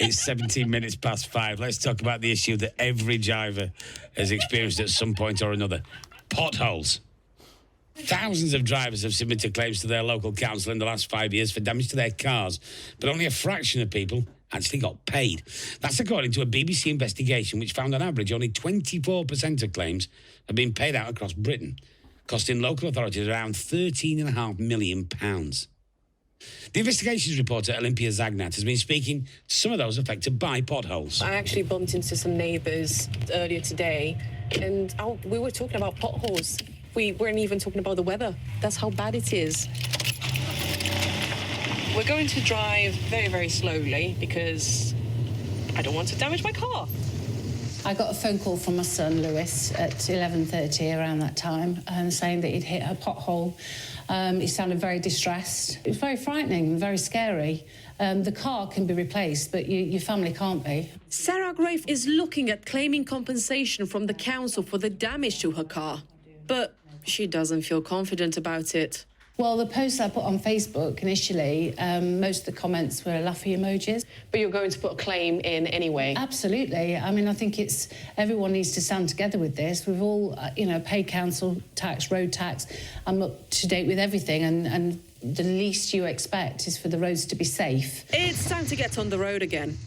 It's 17 minutes past 5. Let's talk about the issue that every driver has experienced at some point or another. Potholes. Thousands of drivers have submitted claims to their local council in the last 5 years for damage to their cars, but only a fraction of people actually got paid. That's according to a BBC investigation which found on average only 24% of claims have been paid out across Britain, costing local authorities around £13.5 million. The investigations reporter Olympia Zagnat has been speaking to some of those affected by potholes. I actually bumped into some neighbours earlier today, and we were talking about potholes. We weren't even talking about the weather. That's how bad it is. We're going to drive very, very slowly because I don't want to damage my car. I got a phone call from my son, Lewis, at 11:30 around that time, saying that he'd hit a pothole. He sounded very distressed. It was very frightening and very scary. The car can be replaced, but your family can't be. Sarah Grafe is looking at claiming compensation from the council for the damage to her car, but she doesn't feel confident about it. Well, the posts I put on Facebook initially, most of the comments were laughy emojis. But you're going to put a claim in anyway? Absolutely. I mean, I think everyone needs to stand together with this. We've all, paid council tax, road tax. I'm up to date with everything, and the least you expect is for the roads to be safe. It's time to get on the road again.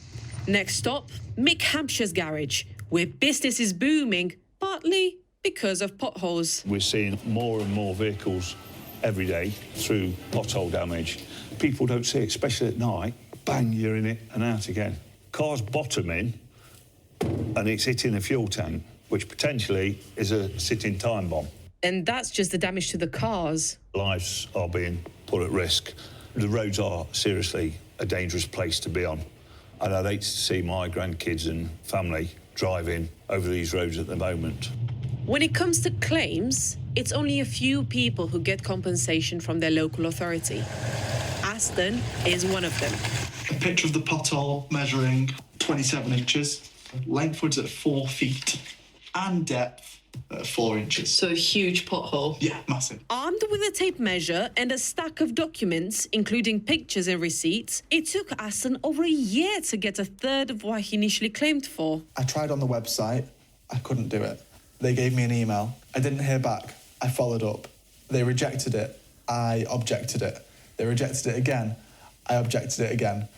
Next stop, Mick Hampshire's garage, where business is booming, partly because of potholes. We're seeing more and more vehicles every day through pothole damage. People don't see it, especially at night. Bang, you're in it and out again. Car's bottoming and it's hitting a fuel tank, which potentially is a sitting time bomb. And that's just the damage to the cars. Lives are being put at risk. The roads are seriously a dangerous place to be on. And I'd hate to see my grandkids and family driving over these roads at the moment. When it comes to claims, it's only a few people who get compensation from their local authority. Aston is one of them. A picture of the pothole measuring 27 inches, lengthwards at 4 feet, and depth at 4 inches. So a huge pothole? Yeah, massive. Armed with a tape measure and a stack of documents, including pictures and receipts, it took Aston over a year to get a third of what he initially claimed for. I tried on the website. I couldn't do it. They gave me an email. I didn't hear back. I followed up. They rejected it. I objected it. They rejected it again. I objected it again.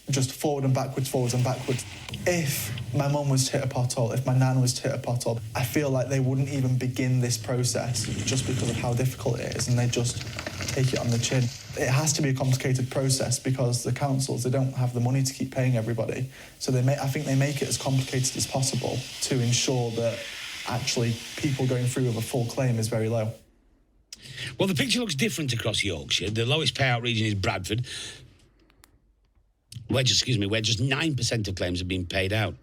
Just forward and backwards, forwards and backwards. If my mum was to hit a pothole, if my nan was to hit a pothole, I feel like they wouldn't even begin this process just because of how difficult it is, and they just take it on the chin. It has to be a complicated process because the councils, they don't have the money to keep paying everybody. So I think they make it as complicated as possible to ensure that actually people going through with a full claim is very low. Well, the picture looks different across Yorkshire. The lowest payout region is Bradford, where just 9% of claims have been paid out.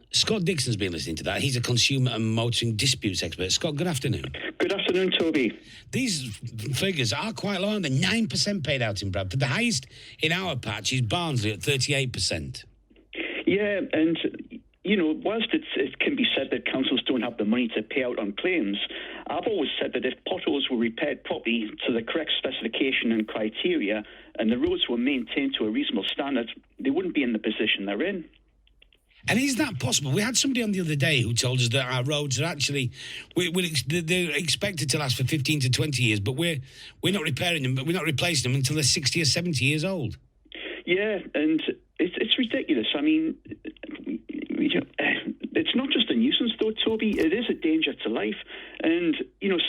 Scott Dixon's been listening to that. He's a consumer and motoring disputes expert. Scott, good afternoon. Good afternoon, Toby. These figures are quite low, aren't they? 9% paid out in Bradford. The highest in our patch is Barnsley at 38%. Yeah, and whilst it can be said that councils don't have the money to pay out on claims, I've always said that if potholes were repaired properly to the correct specification and criteria, and the roads were maintained to a reasonable standard, they wouldn't be in the position they're in. And is that possible? We had somebody on the other day who told us that our roads are actually, they're expected to last for 15 to 20 years, but we're not repairing them, but we're not replacing them until they're 60 or 70 years old. Yeah, and it's ridiculous. I mean, it's not just a nuisance, though, Toby. It is a danger to life. And,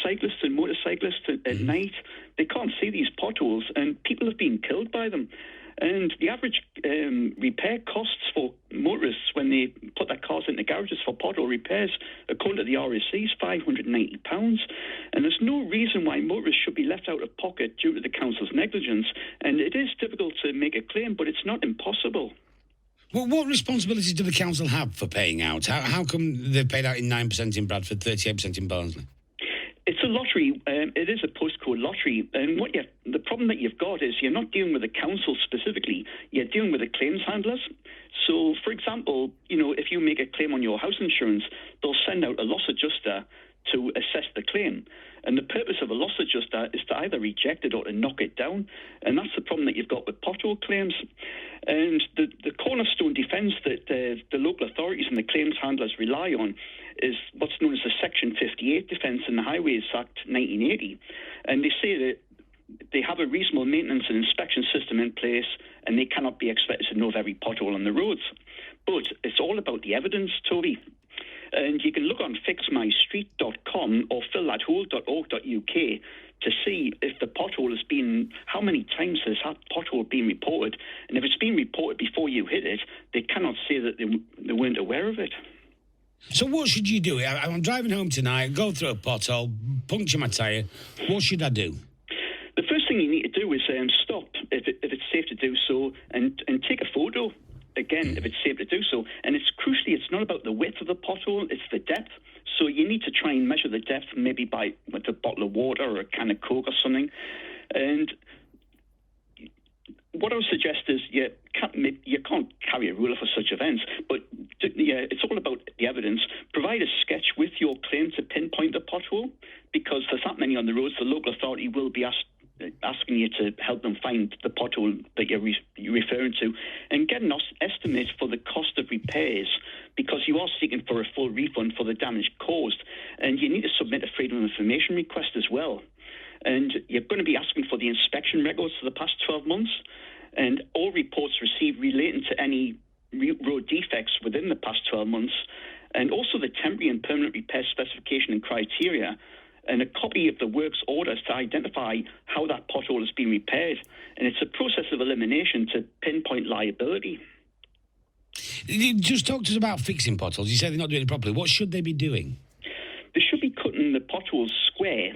cyclists and motorcyclists at night, they can't see these potholes, and people have been killed by them. And the average repair costs for motorists when they put their cars into garages for pothole repairs, according to the RSC, is £590. And there's no reason why motorists should be left out of pocket due to the council's negligence. And it is difficult to make a claim, but it's not impossible. Well, what responsibilities do the council have for paying out? How come they've paid out in 9% in Bradford, 38% in Barnsley? It's a lottery. It is a postcode lottery. And the problem that you've got is you're not dealing with the council specifically. You're dealing with the claims handlers. So, for example, if you make a claim on your house insurance, they'll send out a loss adjuster to assess the claim. And the purpose of a loss adjuster is to either reject it or to knock it down. And that's the problem that you've got with pothole claims. And the cornerstone defence that the local authorities and the claims handlers rely on is what's known as the Section 58 defence in the Highways Act 1980. And they say that they have a reasonable maintenance and inspection system in place, and they cannot be expected to know of every pothole on the roads. But it's all about the evidence, Toby. And you can look on fixmystreet.com or fillthathole.org.uk to see if the pothole has been, how many times has that pothole been reported. And if it's been reported before you hit it, they cannot say that they weren't aware of it. So what should you do? I'm driving home tonight, go through a pothole, puncture my tyre. What should I do? The first thing you need to do is stop if it's safe to do so and take a photo. Again, if it's safe to do so. And it's crucially, it's not about the width of the pothole, it's the depth. So you need to try and measure the depth maybe with a bottle of water or a can of Coke or something. And what I would suggest is you can't carry a ruler for such events, but it's all about the evidence. Provide a sketch with your claim to pinpoint the pothole, because there's that many on the roads, the local authority will be asking you to help them find the pothole that you're referring to, and get an estimate for the cost of repairs, because you are seeking for a full refund for the damage caused, and you need to submit a freedom of information request as well. And you're going to be asking for the inspection records for the past 12 months, and all reports received relating to any road defects within the past 12 months, and also the temporary and permanent repair specification and criteria, and a copy of the works orders to identify how that pothole has been repaired. And it's a process of elimination to pinpoint liability. Just talk to us about fixing potholes. You said they're not doing it properly. What should they be doing? They should be cutting the potholes square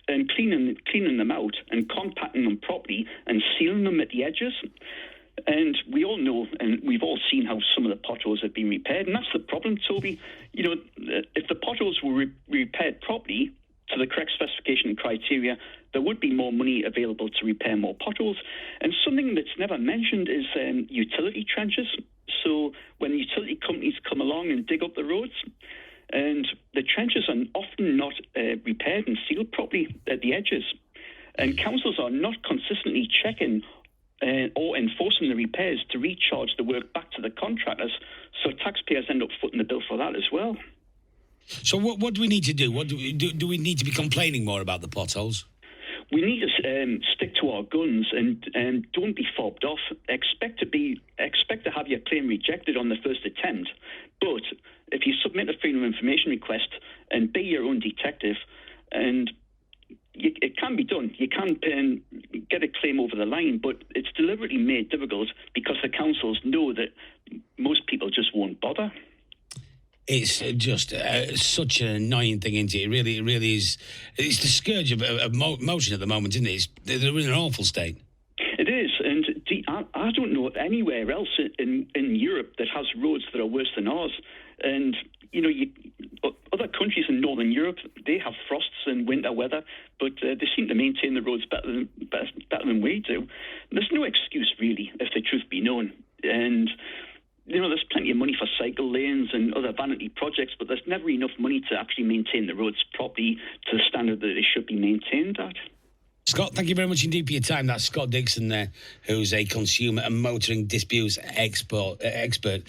and cleaning them out and compacting them properly and sealing them at the edges. And we all know, and we've all seen how some of the potholes have been repaired, and that's the problem, Toby. You know, if the potholes were repaired properly to the correct specification and criteria, there would be more money available to repair more potholes. And something that's never mentioned is utility trenches. So when utility companies come along and dig up the roads, and the trenches are often not repaired and sealed properly at the edges, and councils are not consistently checking or enforcing the repairs to recharge the work back to the contractors, so taxpayers end up footing the bill for that as well. So what do we need to do? What do we need to be complaining more about the potholes? We need to stick to our guns and don't be fobbed off. Expect to have your claim rejected on the first attempt, but if you submit a freedom of information request and be your own detective, and it can be done. You can get a claim over the line, but it's deliberately made difficult because the councils know that most people just won't bother. It's just such an annoying thing, isn't it? It really is. It's the scourge of motion at the moment, isn't it? They're in an awful state. It is, and I don't know anywhere else in Europe that has roads that are worse than ours. And, you know, other countries in Northern Europe, they have frosts and winter weather, but they seem to maintain the roads better than we do. There's no excuse, really, if the truth be known. And you know, there's plenty of money for cycle lanes and other vanity projects, but there's never enough money to actually maintain the roads properly to the standard that they should be maintained at. Scott, thank you very much indeed for your time. That's Scott Dixon there, who's a consumer and motoring disputes expert.